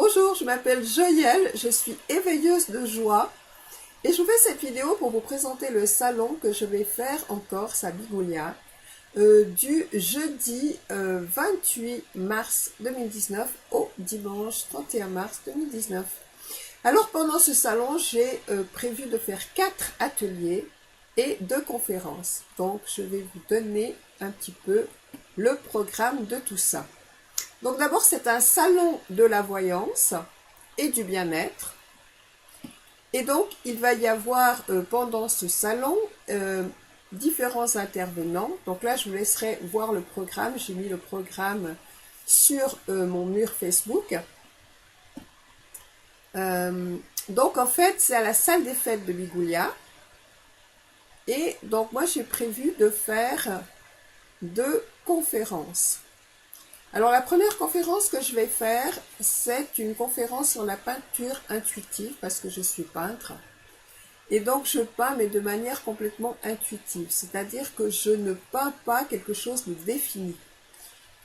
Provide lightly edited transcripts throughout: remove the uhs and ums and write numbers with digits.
Bonjour, je m'appelle Joyelle, je suis éveilleuse de joie et je vous fais cette vidéo pour vous présenter le salon que je vais faire en Corse à Bigoulia du jeudi 28 mars 2019 au dimanche 31 mars 2019. Alors pendant ce salon, j'ai prévu de faire 4 ateliers et 2 conférences. Donc je vais vous donner un petit peu le programme de tout ça. Donc d'abord, c'est un salon de la voyance et du bien-être. Et donc, il va y avoir pendant ce salon différents intervenants. Donc là, je vous laisserai voir le programme. J'ai mis le programme sur mon mur Facebook. Donc en fait, c'est à la salle des fêtes de Bigoulia. Et donc moi, j'ai prévu de faire 2 conférences. Alors la première conférence que je vais faire, c'est une conférence sur la peinture intuitive parce que je suis peintre. Et donc je peins mais de manière complètement intuitive, c'est-à-dire que je ne peins pas quelque chose de défini.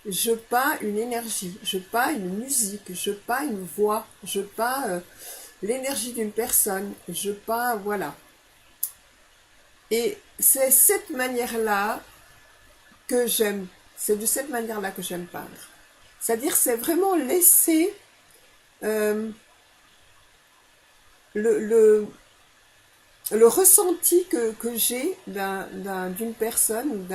Je peins une énergie, je peins une musique, je peins une voix, je peins l'énergie d'une personne, je peins, voilà. Et c'est cette manière-là que j'aime. C'est de cette manière-là que j'aime peindre. C'est-à-dire, c'est vraiment laisser le ressenti que j'ai d'une personne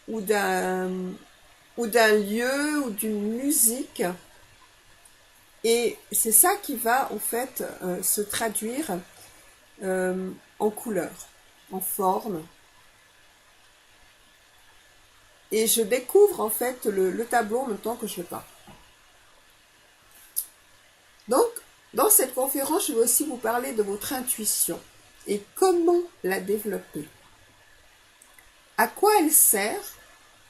ou d'un lieu ou d'une musique. Et c'est ça qui va, en fait, se traduire en couleur, en forme. Et je découvre en fait le tableau en même temps que je le peins. Donc, dans cette conférence, je vais aussi vous parler de votre intuition et comment la développer. À quoi elle sert,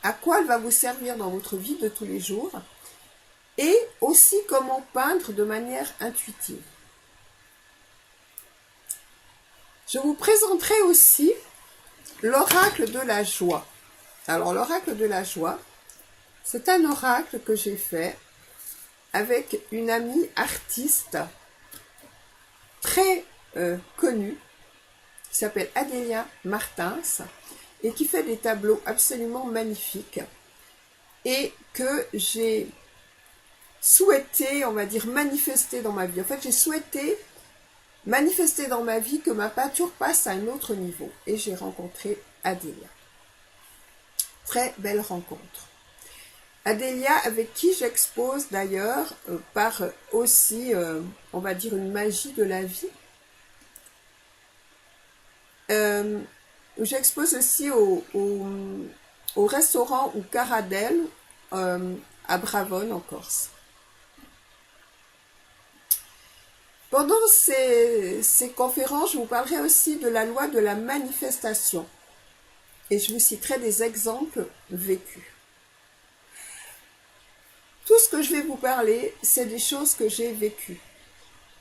à quoi elle va vous servir dans votre vie de tous les jours, et aussi comment peindre de manière intuitive. Je vous présenterai aussi l'oracle de la joie. Alors, l'oracle de la joie, c'est un oracle que j'ai fait avec une amie artiste très connue, qui s'appelle Adélia Martins, et qui fait des tableaux absolument magnifiques, et que j'ai souhaité, on va dire, manifester dans ma vie. En fait, j'ai souhaité manifester dans ma vie que ma peinture passe à un autre niveau, et j'ai rencontré Adélia. Très belle rencontre. Adélia, avec qui j'expose d'ailleurs, par aussi, on va dire, une magie de la vie. J'expose aussi au restaurant ou Caradel à Bravone en Corse. Pendant ces conférences, je vous parlerai aussi de la loi de la manifestation. Et je vous citerai des exemples vécus. Tout ce que je vais vous parler, c'est des choses que j'ai vécues.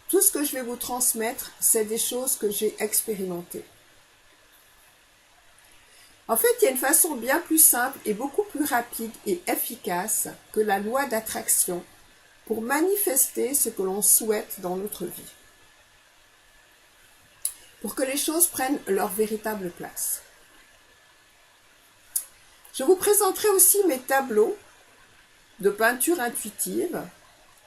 Tout ce que je vais vous transmettre, c'est des choses que j'ai expérimentées. En fait, il y a une façon bien plus simple et beaucoup plus rapide et efficace que la loi d'attraction pour manifester ce que l'on souhaite dans notre vie. Pour que les choses prennent leur véritable place. Je vous présenterai aussi mes tableaux de peinture intuitive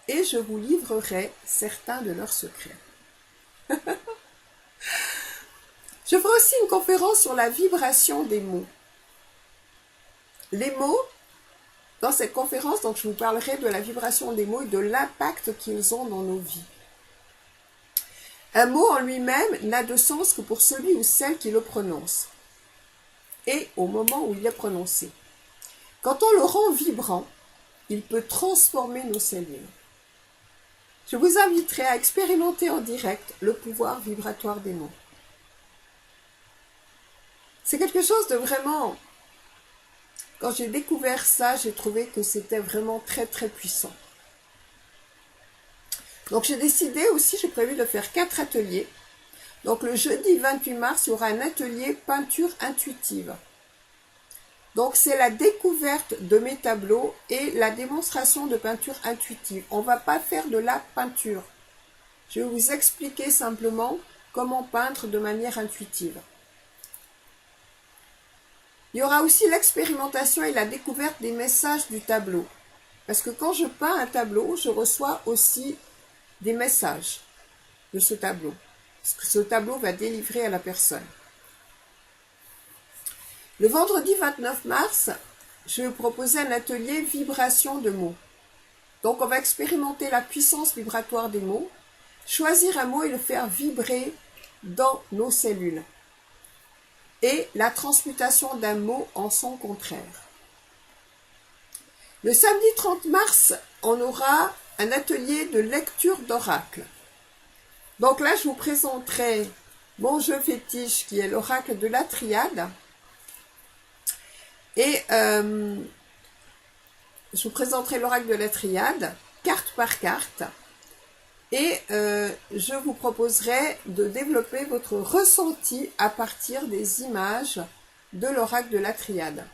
et je vous livrerai certains de leurs secrets. Je ferai aussi une conférence sur la vibration des mots. Les mots, dans cette conférence, donc je vous parlerai de la vibration des mots et de l'impact qu'ils ont dans nos vies. Un mot en lui-même n'a de sens que pour celui ou celle qui le prononce et au moment où il est prononcé. Quand on le rend vibrant, il peut transformer nos cellules. Je vous inviterai à expérimenter en direct le pouvoir vibratoire des mots. C'est quelque chose de vraiment... Quand j'ai découvert ça, j'ai trouvé que c'était vraiment très très puissant. Donc j'ai décidé aussi, j'ai prévu de faire 4 ateliers. Donc le jeudi 28 mars, il y aura un atelier peinture intuitive. Donc c'est la découverte de mes tableaux et la démonstration de peinture intuitive. On ne va pas faire de la peinture. Je vais vous expliquer simplement comment peindre de manière intuitive. Il y aura aussi l'expérimentation et la découverte des messages du tableau. Parce que quand je peins un tableau, je reçois aussi des messages de ce tableau. Ce que ce tableau va délivrer à la personne. Le vendredi 29 mars, je vais vous proposer un atelier vibration de mots. Donc on va expérimenter la puissance vibratoire des mots, choisir un mot et le faire vibrer dans nos cellules. Et la transmutation d'un mot en son contraire. Le samedi 30 mars, on aura un atelier de lecture d'oracle. Donc là, je vous présenterai mon jeu fétiche qui est l'oracle de la triade. Et je vous présenterai l'oracle de la triade, carte par carte. Et je vous proposerai de développer votre ressenti à partir des images de l'oracle de la triade.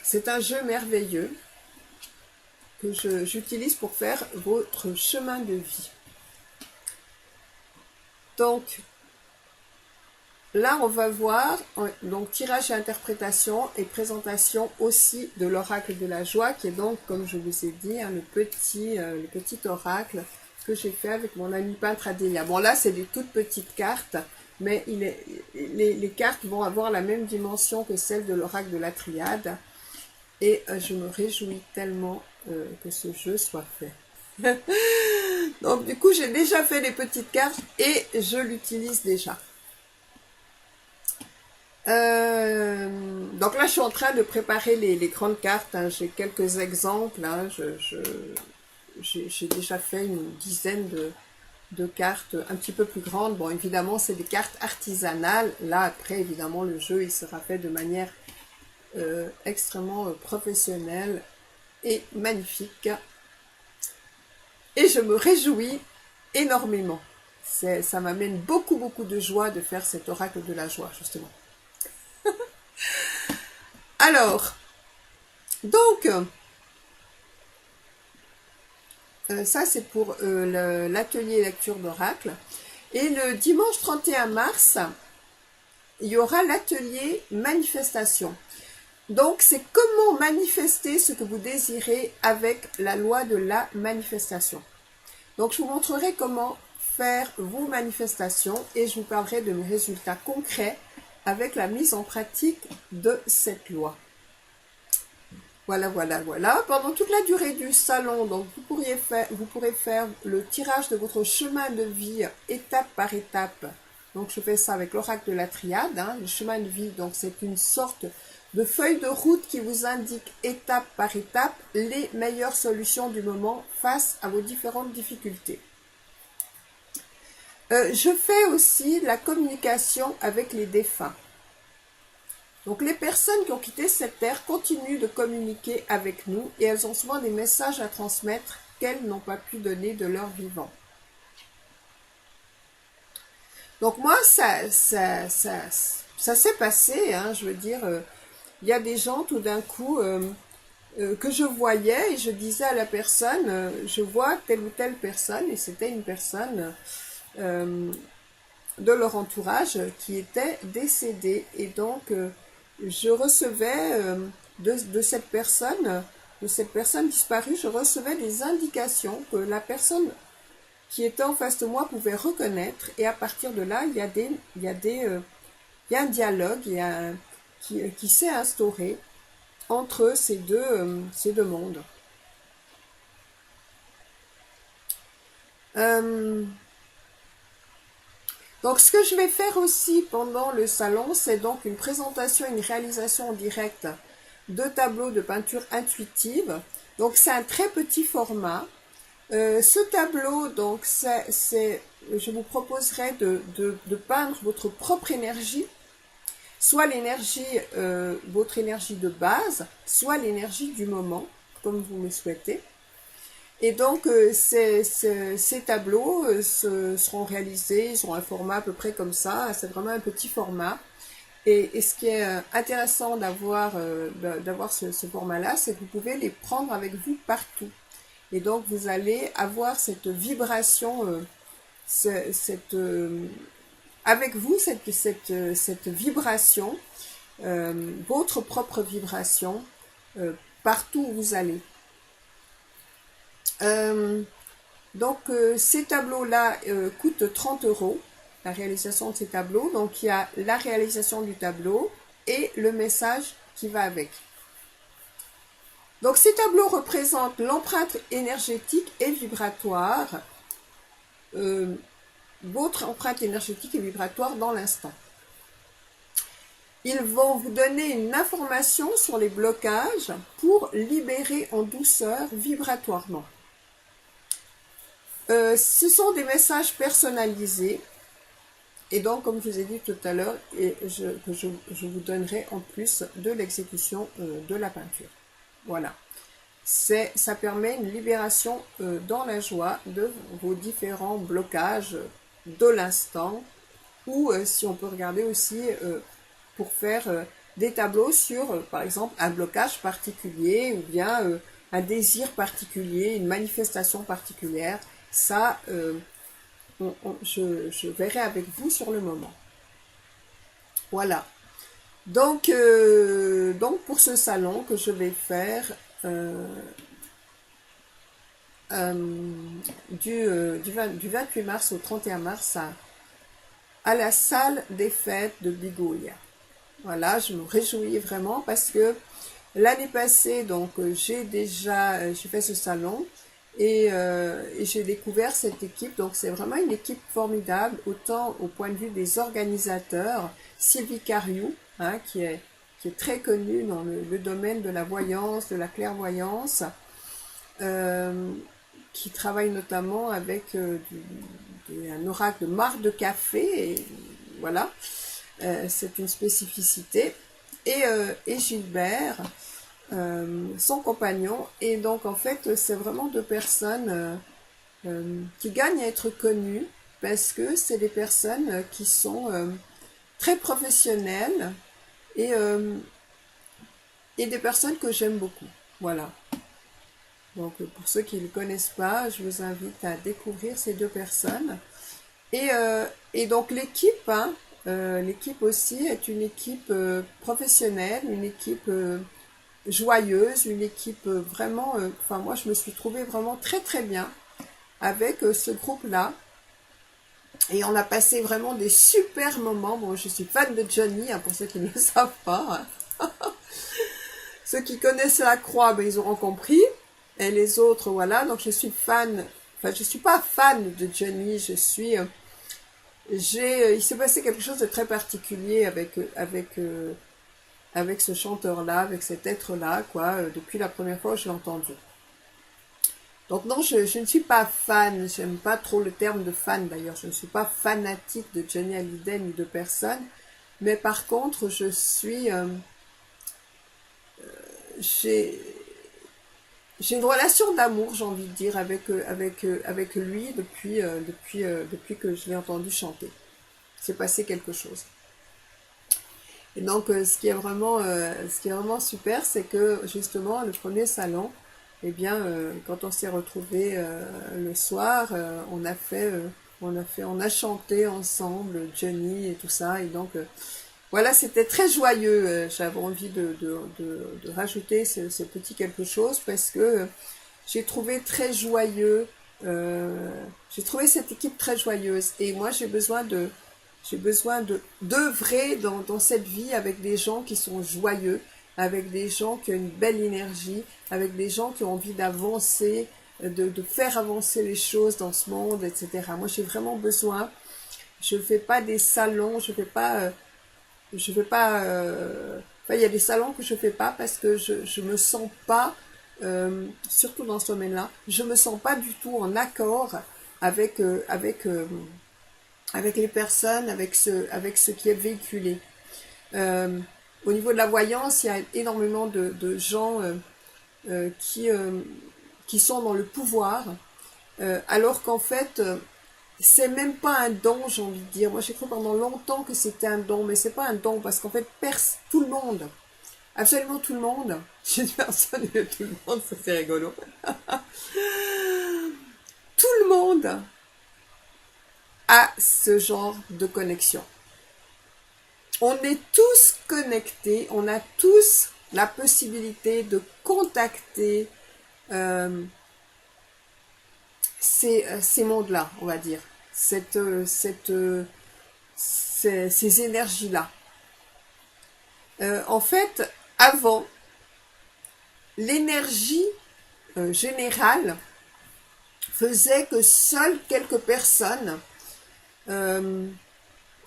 C'est un jeu merveilleux que j'utilise pour faire votre chemin de vie. Donc, là, on va voir donc tirage et interprétation et présentation aussi de l'oracle de la joie, qui est donc, comme je vous ai dit, hein, le petit oracle que j'ai fait avec mon ami peintre Adélia. Bon, là, c'est des toutes petites cartes, mais les cartes vont avoir la même dimension que celle de l'oracle de la triade. Et je me réjouis tellement que ce jeu soit fait. Donc, du coup, j'ai déjà fait les petites cartes et je l'utilise déjà. Donc là, je suis en train de préparer les grandes cartes. Hein. J'ai quelques exemples. Hein. J'ai déjà fait une dizaine de cartes un petit peu plus grandes. Bon, évidemment, c'est des cartes artisanales. Là, après, évidemment, le jeu, il sera fait de manière extrêmement professionnelle et magnifique. Et je me réjouis énormément. Ça m'amène beaucoup de joie de faire cet oracle de la joie, justement. Alors, donc, ça c'est pour l'atelier lecture d'oracle. Et le dimanche 31 mars, il y aura l'atelier manifestation. Donc, c'est comment manifester ce que vous désirez avec la loi de la manifestation. Donc, je vous montrerai comment faire vos manifestations et je vous parlerai de mes résultats concrets avec la mise en pratique de cette loi. Voilà. Pendant toute la durée du salon, donc vous pourrez faire le tirage de votre chemin de vie étape par étape. Donc je fais ça avec l'oracle de la triade. Hein. Le chemin de vie, donc c'est une sorte de feuille de route qui vous indique étape par étape les meilleures solutions du moment face à vos différentes difficultés. Je fais aussi la communication avec les défunts. Donc les personnes qui ont quitté cette terre continuent de communiquer avec nous et elles ont souvent des messages à transmettre qu'elles n'ont pas pu donner de leur vivant. Donc moi, ça s'est passé, hein, je veux dire, il y a des gens tout d'un coup que je voyais et je disais à la personne, je vois telle ou telle personne, et c'était une personne de leur entourage qui était décédée. Et donc, je recevais de cette personne disparue, je recevais des indications que la personne qui était en face de moi pouvait reconnaître. Et à partir de là, il y a un dialogue qui s'est instauré entre ces deux mondes. Donc, ce que je vais faire aussi pendant le salon, c'est donc une présentation, une réalisation en direct de tableaux de peinture intuitive. Donc, c'est un très petit format. Ce tableau, donc, je vous proposerai de peindre votre propre énergie, soit votre énergie de base, soit l'énergie du moment, comme vous le souhaitez. Et donc, ces tableaux seront réalisés, ils ont un format à peu près comme ça, c'est vraiment un petit format. Et ce qui est intéressant d'avoir ce format-là, c'est que vous pouvez les prendre avec vous partout. Et donc, vous allez avoir cette vibration, avec vous, cette vibration, votre propre vibration, partout où vous allez. Ces tableaux-là coûtent 30 €, la réalisation de ces tableaux. Donc, il y a la réalisation du tableau et le message qui va avec. Donc, ces tableaux représentent l'empreinte énergétique et vibratoire, votre empreinte énergétique et vibratoire dans l'instant. Ils vont vous donner une information sur les blocages pour libérer en douceur vibratoirement. Ce sont des messages personnalisés. Et donc, comme je vous ai dit tout à l'heure, je vous donnerai en plus de l'exécution de la peinture. Voilà. Ça permet une libération dans la joie de vos différents blocages de l'instant. Ou si on peut regarder aussi pour faire des tableaux sur, par exemple, un blocage particulier ou bien un désir particulier, une manifestation particulière. Ça, je verrai avec vous sur le moment. Voilà. Donc pour ce salon que je vais faire du 28 mars au 31 mars à la salle des fêtes de Bigoulia. Voilà, je me réjouis vraiment parce que l'année passée, donc j'ai fait ce salon et j'ai découvert cette équipe. Donc c'est vraiment une équipe formidable, autant au point de vue des organisateurs. Sylvie Cariou, hein, qui est très connue dans le domaine de la voyance, de la clairvoyance, qui travaille notamment avec un oracle de marc de café, et voilà, c'est une spécificité. Et Gilbert, son compagnon. Et donc en fait c'est vraiment deux personnes qui gagnent à être connues parce que c'est des personnes qui sont très professionnelles et des personnes que j'aime beaucoup. Voilà. Donc pour ceux qui ne le connaissent pas, je vous invite à découvrir ces deux personnes. Et donc l'équipe, hein, l'équipe aussi est une équipe professionnelle, une équipe joyeuse, une équipe vraiment, enfin moi je me suis trouvée vraiment très très bien avec ce groupe-là. Et on a passé vraiment des super moments. Bon, je suis fan de Johnny, hein, pour ceux qui ne le savent pas. Hein. Ceux qui connaissent la croix, ben, ils auront compris. Et les autres, voilà. Donc je suis fan, enfin je suis pas fan de Johnny, il s'est passé quelque chose de très particulier avec ce chanteur-là, avec cet être-là, quoi, depuis la première fois que je l'ai entendu. Donc non, je ne suis pas fan, j'aime pas trop le terme de fan d'ailleurs, je ne suis pas fanatique de Johnny Hallyday ni de personne, mais par contre, j'ai une relation d'amour, j'ai envie de dire, avec lui depuis que je l'ai entendu chanter. C'est passé quelque chose. Et donc, ce qui est vraiment super, c'est que justement, le premier salon, eh bien, quand on s'est retrouvés le soir, on a chanté ensemble Johnny et tout ça. Et donc, voilà, c'était très joyeux. J'avais envie de rajouter ce petit quelque chose parce que j'ai trouvé très joyeux. J'ai trouvé cette équipe très joyeuse. Et moi, j'ai besoin d'œuvrer dans cette vie avec des gens qui sont joyeux, avec des gens qui ont une belle énergie, avec des gens qui ont envie d'avancer, de faire avancer les choses dans ce monde, etc. Moi, j'ai vraiment besoin. Je fais pas des salons, je fais pas. Enfin, il y a des salons que je fais pas parce que je me sens pas, surtout dans ce domaine-là, je me sens pas du tout en accord avec les personnes, avec ce qui est véhiculé. Au niveau de la voyance, il y a énormément de gens qui qui sont dans le pouvoir, alors qu'en fait, c'est même pas un don, j'ai envie de dire. Moi, j'ai cru pendant longtemps que c'était un don, mais c'est pas un don, parce qu'en fait, tout le monde, absolument tout le monde, j'ai une personne et tout le monde, ça c'est rigolo, tout le monde a ce genre de connexion. On est tous connectés, on a tous la possibilité de contacter ces mondes-là, on va dire, ces énergies-là. En fait, avant, l'énergie générale faisait que seules quelques personnes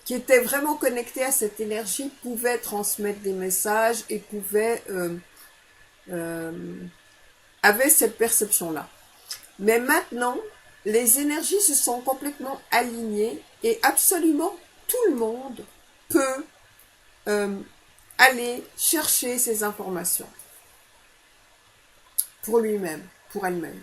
qui étaient vraiment connectées à cette énergie pouvaient transmettre des messages et avaient cette perception-là. Mais maintenant, les énergies se sont complètement alignées et absolument tout le monde peut aller chercher ces informations pour lui-même, pour elle-même.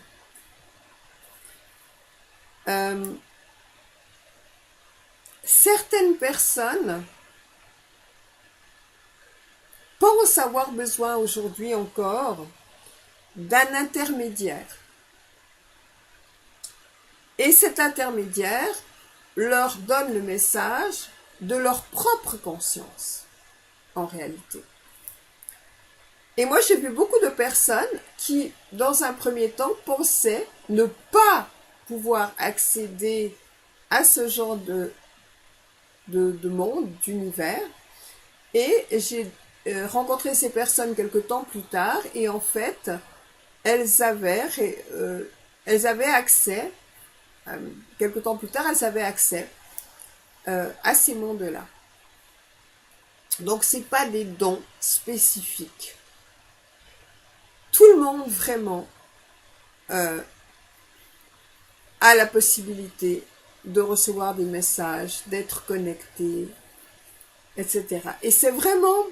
Certaines personnes pensent avoir besoin aujourd'hui encore d'un intermédiaire. Et cet intermédiaire leur donne le message de leur propre conscience, en réalité. Et moi, j'ai vu beaucoup de personnes qui, dans un premier temps, pensaient ne pas pouvoir accéder à ce genre de monde, d'univers. Et j'ai rencontré ces personnes quelque temps plus tard, et en fait, elles avaient accès, quelque temps plus tard, elles avaient accès à ces mondes-là. Donc, ce n'est pas des dons spécifiques. Tout le monde, vraiment, a la possibilité de recevoir des messages, d'être connecté, etc. Et c'est vraiment...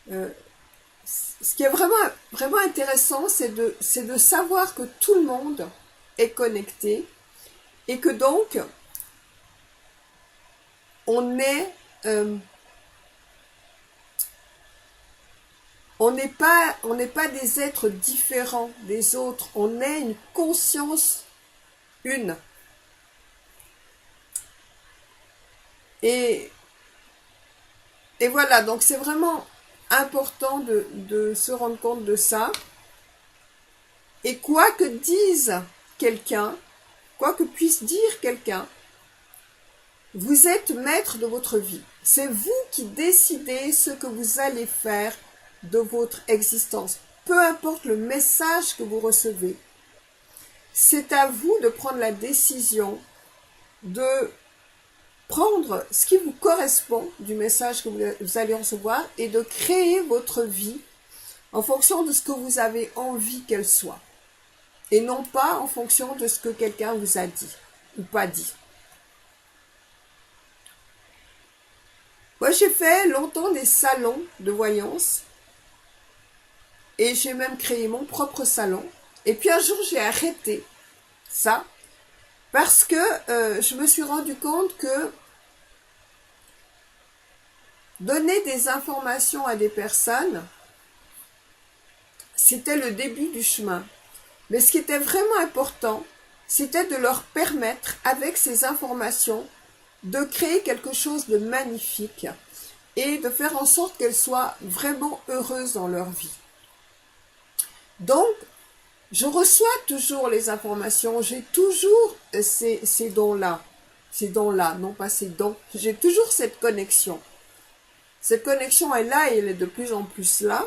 ce qui est vraiment intéressant, c'est de savoir que tout le monde est connecté et que donc, on n'est pas des êtres différents des autres, on est une conscience une. Et voilà, donc c'est vraiment important de se rendre compte de ça. Et quoi que dise quelqu'un, quoi que puisse dire quelqu'un, vous êtes maître de votre vie. C'est vous qui décidez ce que vous allez faire de votre existence. Peu importe le message que vous recevez, c'est à vous de prendre la décision de prendre ce qui vous correspond du message que vous allez recevoir et de créer votre vie en fonction de ce que vous avez envie qu'elle soit. Et non pas en fonction de ce que quelqu'un vous a dit ou pas dit. Moi, j'ai fait longtemps des salons de voyance et j'ai même créé mon propre salon. Et puis un jour, j'ai arrêté ça parce que je me suis rendu compte que donner des informations à des personnes, c'était le début du chemin. Mais ce qui était vraiment important, c'était de leur permettre, avec ces informations, de créer quelque chose de magnifique et de faire en sorte qu'elles soient vraiment heureuses dans leur vie. Donc, je reçois toujours les informations, j'ai toujours ces dons-là, non pas ces dons, j'ai toujours cette connexion. Cette connexion est là et elle est de plus en plus là.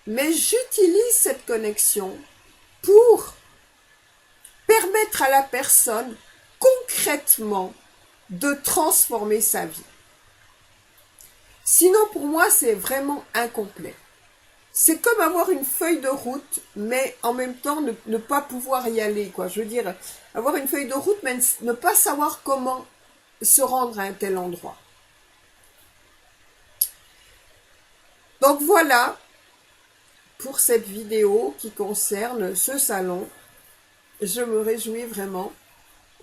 Mais j'utilise cette connexion pour permettre à la personne concrètement de transformer sa vie. Sinon, pour moi, c'est vraiment incomplet. C'est comme avoir une feuille de route, mais en même temps ne pas pouvoir y aller, quoi. Je veux dire, avoir une feuille de route, mais ne pas savoir comment se rendre à un tel endroit. Donc voilà, pour cette vidéo qui concerne ce salon. Je me réjouis vraiment.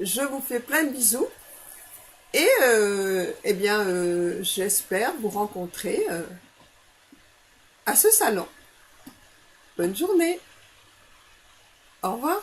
Je vous fais plein de bisous. Et eh bien, j'espère vous rencontrer à ce salon. Bonne journée. Au revoir.